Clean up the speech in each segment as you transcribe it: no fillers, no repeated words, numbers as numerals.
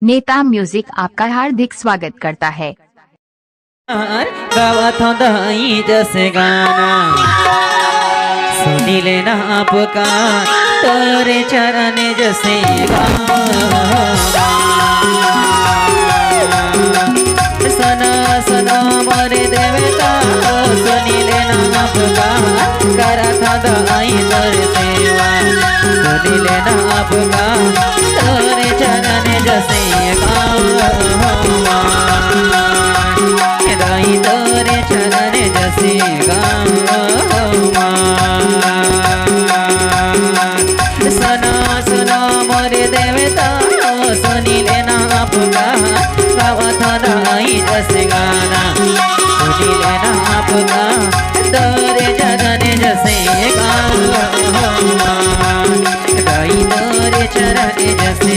नेता म्यूजिक आपका हार्दिक स्वागत करता है। गावत हो दही जैसे गाना सुनी लेना आपका तोरे चरण जैसे सना सना मोरे देवता सुनी लेना आपका करा था दही तोरे सेवा सुनी लेना आपका तोरे चरण जैसे दाई तोरे चरण जैसे सना सना मोरे देवता सुनी लेना आपका गावत दाई जैसे गाना सुनी लेना आपका तोरे चरण जैसे दाई तोरे चरण जैसे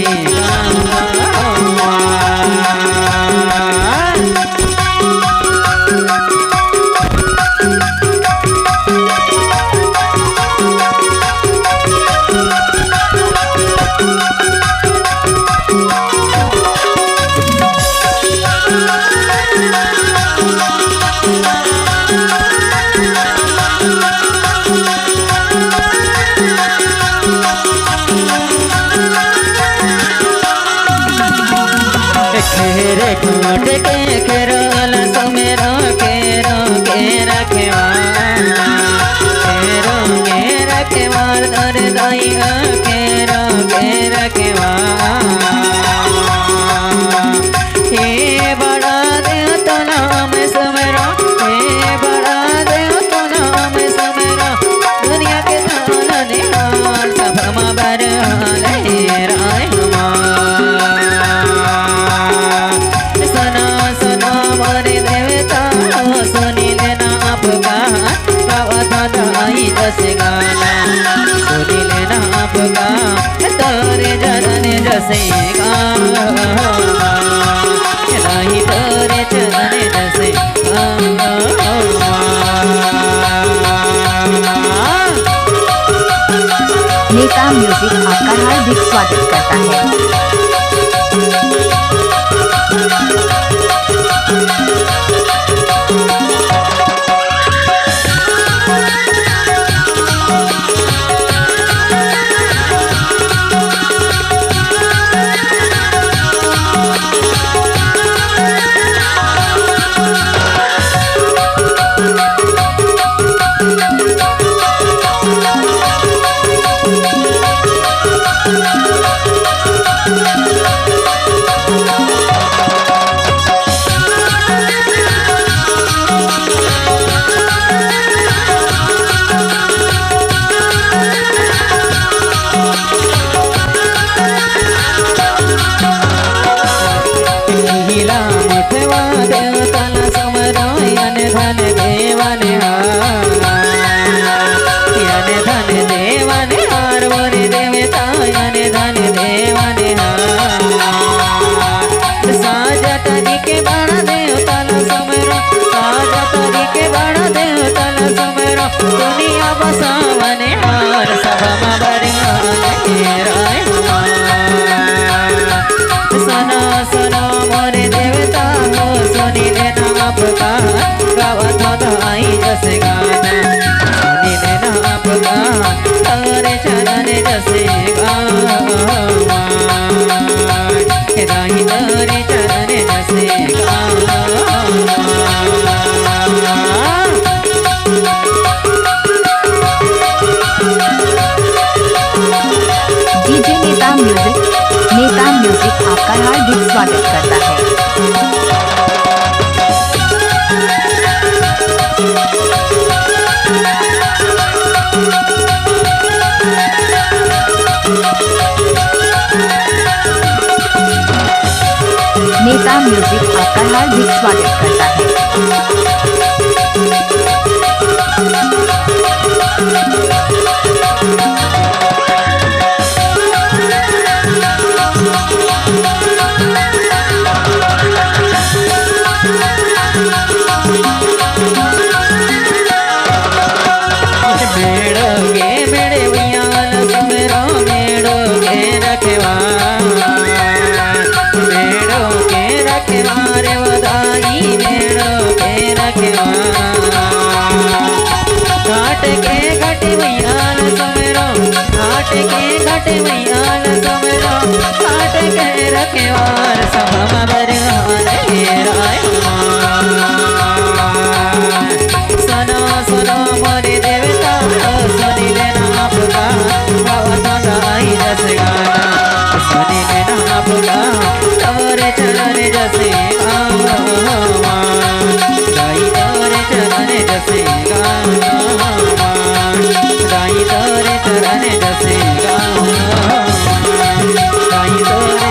खेरे घूट के खेरल सुमेरा केरो के रखेवार दर दाइया केरो के रखेवार हे बड़ा देव तो नाम सुमेरा हे बड़ा देव तो नाम सुमेरा दुनिया के थान निहाल सब मबर ले राय सुनी लेना आपका गावत दाई जैसे गाना सुनी लेना आपका तोरे चरण जैसे दाई तोरे चरण जैसे नेता म्यूजिक आपका हार्दिक स्वागत करता है। दुनिया बसावने हार सब सना सना मोरे देवता हो सुनी लेना आपका गावत दाई जैसे गाना सुनी लेना आपका तोरे चरण जैसे दाई तोरे चरण जैसे डीजे नेता म्यूजिक आपका हार्दिक स्वागत करता है। नेता म्यूजिक आपका हार्दिक स्वागत करता है। मेड़े उयाल सुमेरो मेड़ो के रखवा रखेवार सभा बरहान राय सुनो सुनो मोरे देवता सुनी लेना पुकार गावता गाई जस गाना सुनी लेना पुकार तोरे चरण जसे गावा गाई तोरे चरण जसे गावा गाई तोरे चरण जसे गावा गाई तोरे